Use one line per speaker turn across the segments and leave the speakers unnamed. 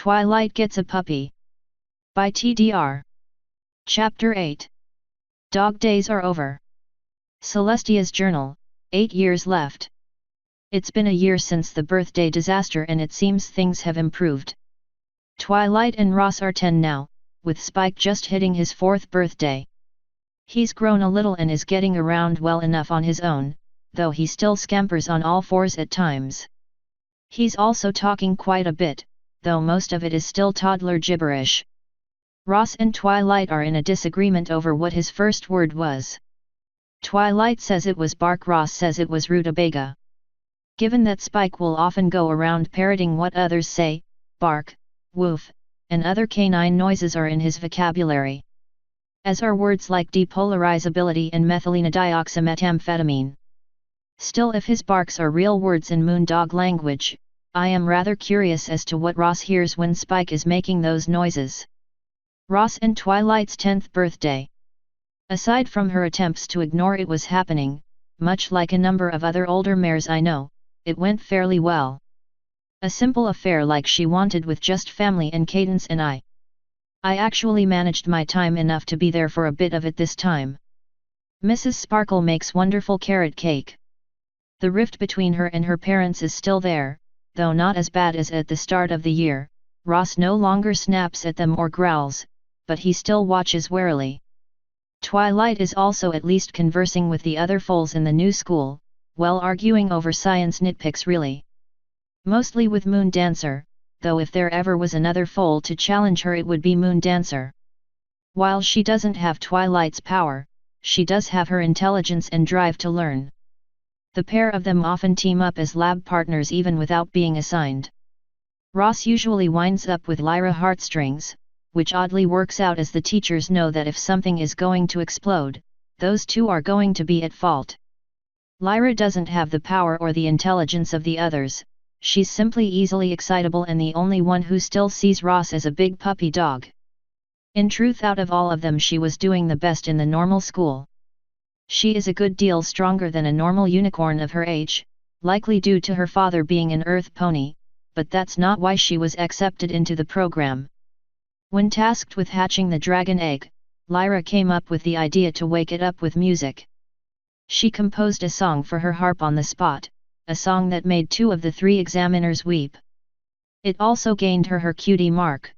Twilight Gets a Puppy. By TDR. Chapter 8. Dog Days Are Over. Celestia's Journal, 8 years left. It's been a year since the birthday disaster and it seems things have improved. Twilight and Ross are 10 now, with Spike just hitting his 4th birthday. He's grown a little and is getting around well enough on his own, though he still scampers on all fours at times. He's also talking quite a bit, though most of it is still toddler gibberish. Ross and Twilight are in a disagreement over what his first word was. Twilight says it was bark, Ross says it was rutabaga. Given that Spike will often go around parroting what others say, bark, woof, and other canine noises are in his vocabulary. As are words like depolarizability and methylenedioxymethamphetamine. Still, if his barks are real words in moondog language, I am rather curious as to what Ross hears when Spike is making those noises. Ross and Twilight's 10th birthday. Aside from her attempts to ignore it was happening, much like a number of other older mares I know, it went fairly well. A simple affair like she wanted with just family and Cadence and I. I actually managed my time enough to be there for a bit of it this time. Mrs. Sparkle makes wonderful carrot cake. The rift between her and her parents is still there, though not as bad as at the start of the year. Ross no longer snaps at them or growls, but he still watches warily. Twilight is also at least conversing with the other foals in the new school, well, arguing over science nitpicks really. Mostly with Moon Dancer, though if there ever was another foal to challenge her it would be Moon Dancer. While she doesn't have Twilight's power, she does have her intelligence and drive to learn. The pair of them often team up as lab partners even without being assigned. Ross usually winds up with Lyra heartstrings, which oddly works out as the teachers know that if something is going to explode, those two are going to be at fault. Lyra doesn't have the power or the intelligence of the others, she's simply easily excitable and the only one who still sees Ross as a big puppy dog. In truth, out of all of them she was doing the best in the normal school. She is a good deal stronger than a normal unicorn of her age, likely due to her father being an earth pony, but that's not why she was accepted into the program. When tasked with hatching the dragon egg, Lyra came up with the idea to wake it up with music. She composed a song for her harp on the spot, a song that made 2 of the 3 examiners weep. It also gained her cutie mark.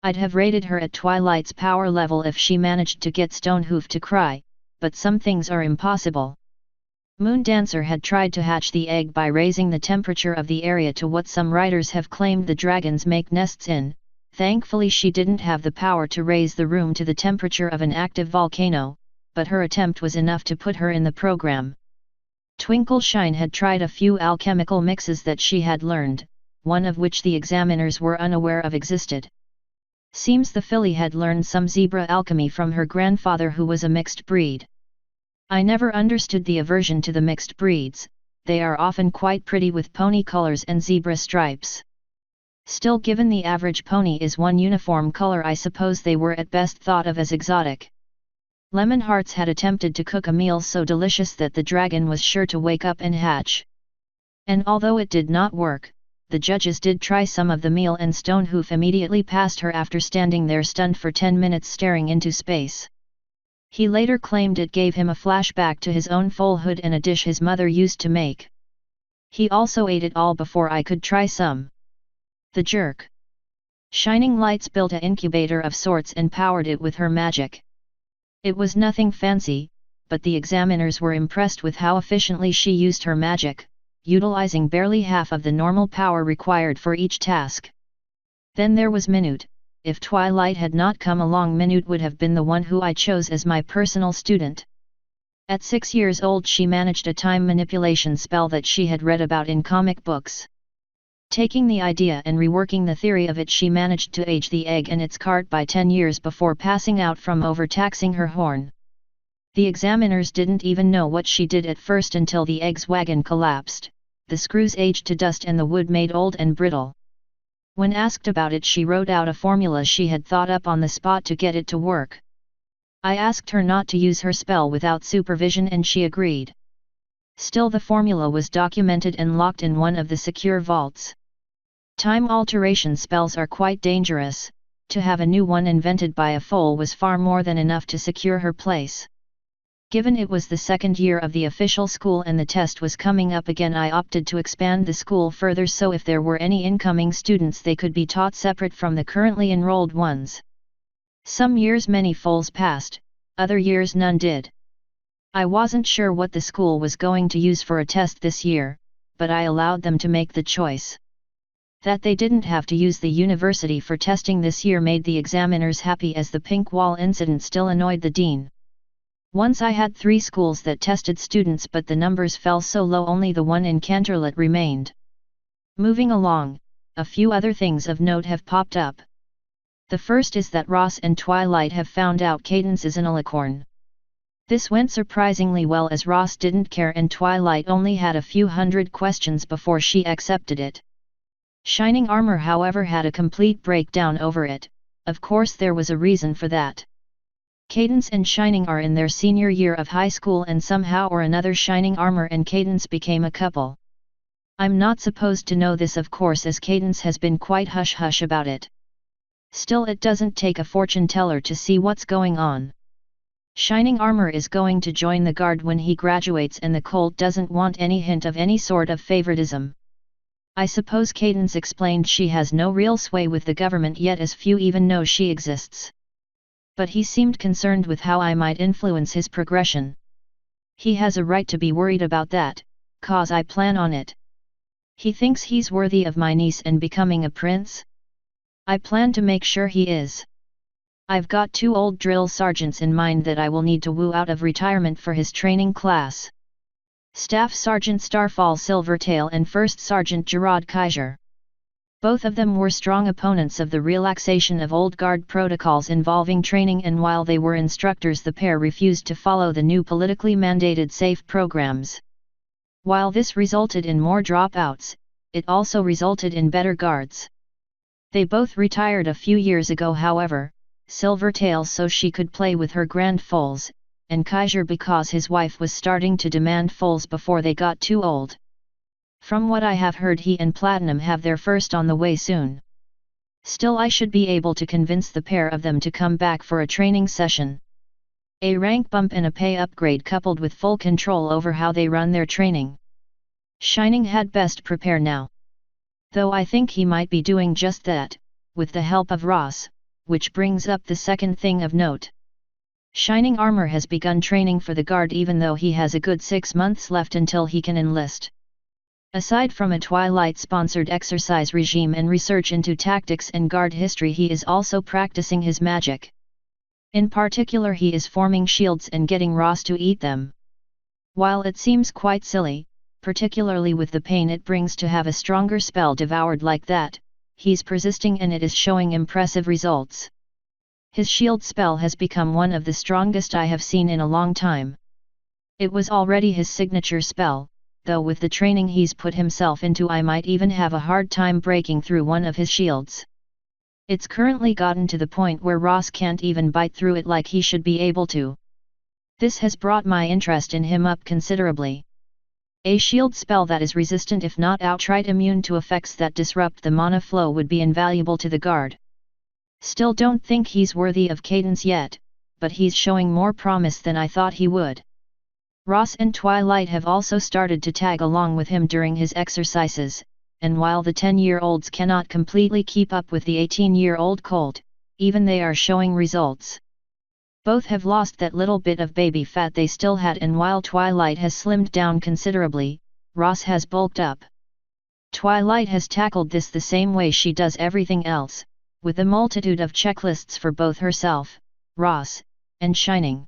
I'd have rated her at Twilight's power level if she managed to get Stonehoof to cry, but some things are impossible. Moon Dancer had tried to hatch the egg by raising the temperature of the area to what some writers have claimed the dragons make nests in. Thankfully she didn't have the power to raise the room to the temperature of an active volcano, but her attempt was enough to put her in the program. Twinkleshine had tried a few alchemical mixes that she had learned, one of which the examiners were unaware of existed. Seems the filly had learned some zebra alchemy from her grandfather who was a mixed breed. I never understood the aversion to the mixed breeds, they are often quite pretty with pony colors and zebra stripes. Still, given the average pony is one uniform color, I suppose they were at best thought of as exotic. Lemon Hearts had attempted to cook a meal so delicious that the dragon was sure to wake up and hatch. And although it did not work, the judges did try some of the meal and Stonehoof immediately passed her after standing there stunned for 10 minutes staring into space. He later claimed it gave him a flashback to his own foalhood and a dish his mother used to make. He also ate it all before I could try some. The jerk. Shining Lights built an incubator of sorts and powered it with her magic. It was nothing fancy, but the examiners were impressed with how efficiently she used her magic, utilizing barely half of the normal power required for each task. Then there was Minute. If Twilight had not come along, Minute would have been the one who I chose as my personal student. At 6 years old she managed a time manipulation spell that she had read about in comic books. Taking the idea and reworking the theory of it, she managed to age the egg and its cart by 10 years before passing out from overtaxing her horn. The examiners didn't even know what she did at first until the egg's wagon collapsed, the screws aged to dust and the wood made old and brittle. When asked about it, she wrote out a formula she had thought up on the spot to get it to work. I asked her not to use her spell without supervision and she agreed. Still, the formula was documented and locked in one of the secure vaults. Time alteration spells are quite dangerous. To have a new one invented by a foal was far more than enough to secure her place. Given it was the second year of the official school and the test was coming up again, I opted to expand the school further so if there were any incoming students they could be taught separate from the currently enrolled ones. Some years many foals passed, other years none did. I wasn't sure what the school was going to use for a test this year, but I allowed them to make the choice. That they didn't have to use the university for testing this year made the examiners happy, as the pink wall incident still annoyed the dean. Once I had 3 schools that tested students, but the numbers fell so low only the one in Canterlot remained. Moving along, a few other things of note have popped up. The first is that Ross and Twilight have found out Cadence is an alicorn. This went surprisingly well, as Ross didn't care and Twilight only had a few hundred questions before she accepted it. Shining Armor however had a complete breakdown over it. Of course there was a reason for that. Cadence and Shining are in their senior year of high school and somehow or another Shining Armor and Cadence became a couple. I'm not supposed to know this of course, as Cadence has been quite hush-hush about it. Still, it doesn't take a fortune teller to see what's going on. Shining Armor is going to join the Guard when he graduates and the Colt doesn't want any hint of any sort of favoritism. I suppose Cadence explained she has no real sway with the government yet, as few even know she exists. But he seemed concerned with how I might influence his progression. He has a right to be worried about that, cause I plan on it. He thinks he's worthy of my niece and becoming a prince? I plan to make sure he is. I've got 2 old drill sergeants in mind that I will need to woo out of retirement for his training class. Staff Sergeant Starfall Silvertail and First Sergeant Gerard Kaiser. Both of them were strong opponents of the relaxation of old Guard protocols involving training, and while they were instructors the pair refused to follow the new politically mandated SAFE programs. While this resulted in more dropouts, it also resulted in better guards. They both retired a few years ago however, Silvertail so she could play with her grand foals, and Kaiser because his wife was starting to demand foals before they got too old. From what I have heard, he and Platinum have their first on the way soon. Still, I should be able to convince the pair of them to come back for a training session. A rank bump and a pay upgrade coupled with full control over how they run their training. Shining had best prepare now. Though I think he might be doing just that, with the help of Ross, which brings up the second thing of note. Shining Armor has begun training for the Guard even though he has a good 6 months left until he can enlist. Aside from a Twilight-sponsored exercise regime and research into tactics and Guard history, he is also practicing his magic. In particular, he is forming shields and getting Ross to eat them. While it seems quite silly, particularly with the pain it brings to have a stronger spell devoured like that, he's persisting and it is showing impressive results. His shield spell has become one of the strongest I have seen in a long time. It was already his signature spell, though with the training he's put himself into I might even have a hard time breaking through one of his shields. It's currently gotten to the point where Ross can't even bite through it like he should be able to. This has brought my interest in him up considerably. A shield spell that is resistant if not outright immune to effects that disrupt the mana flow would be invaluable to the Guard. Still don't think he's worthy of Cadence yet, but he's showing more promise than I thought he would. Ross and Twilight have also started to tag along with him during his exercises, and while the 10-year-olds cannot completely keep up with the 18-year-old Colt, even they are showing results. Both have lost that little bit of baby fat they still had, and while Twilight has slimmed down considerably, Ross has bulked up. Twilight has tackled this the same way she does everything else, with a multitude of checklists for both herself, Ross, and Shining.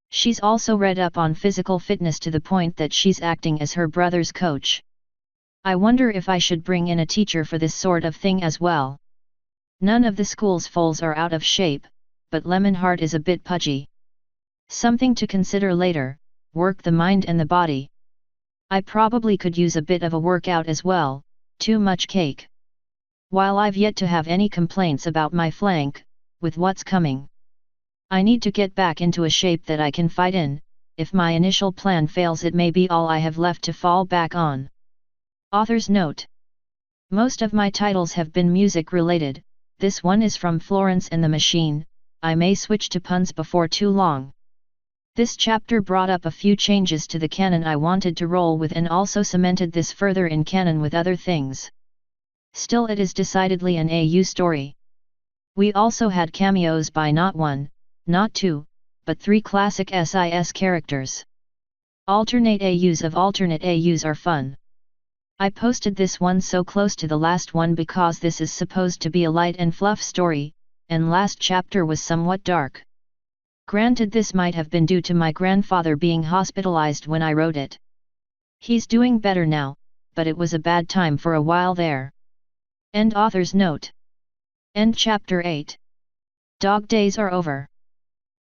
She's also read up on physical fitness to the point that she's acting as her brother's coach. I wonder if I should bring in a teacher for this sort of thing as well. None of the school's foals are out of shape, but Lemonheart is a bit pudgy. Something to consider later, work the mind and the body. I probably could use a bit of a workout as well, too much cake. While I've yet to have any complaints about my flank, with what's coming, I need to get back into a shape that I can fight in. If my initial plan fails, it may be all I have left to fall back on. Author's note. Most of my titles have been music related, this one is from Florence and the Machine, I may switch to puns before too long. This chapter brought up a few changes to the canon I wanted to roll with and also cemented this further in canon with other things. Still, it is decidedly an AU story. We also had cameos by not one, not two, but three classic SIS characters. Alternate AUs of alternate AUs are fun. I posted this one so close to the last one because this is supposed to be a light and fluff story, and last chapter was somewhat dark. Granted, this might have been due to my grandfather being hospitalized when I wrote it. He's doing better now, but it was a bad time for a while there. End author's note. End chapter 8. Dog days are over.